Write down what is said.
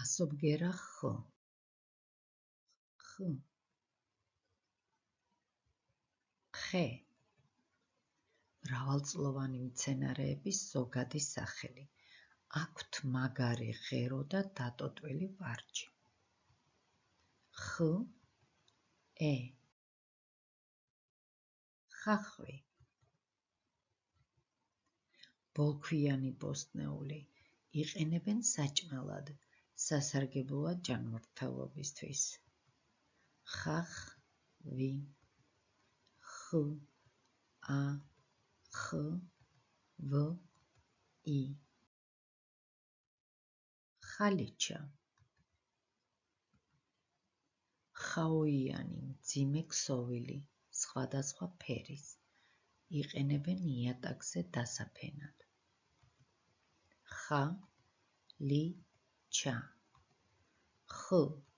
ასობგერა ხ. ხე. მრავალწლოვანი მცენარეების ზოგადი სახელი. აქვთ მაგარი ღერო და დატოტვილი ვარჯი. ხე. ხახვი. ბოლქვიანი ბოსტნეული. იყენებენ საჭმელად, სასარგებლოა ჯანმრთელობისთვის. ხახვი. ხახვი. ხალიჩა. ხაოიანი, მძიმე ქსოვილი, სხვადასხვა ფერის. იყენებენ იატაკზე დასაფენად. ხალიჩა. ხალიჩა.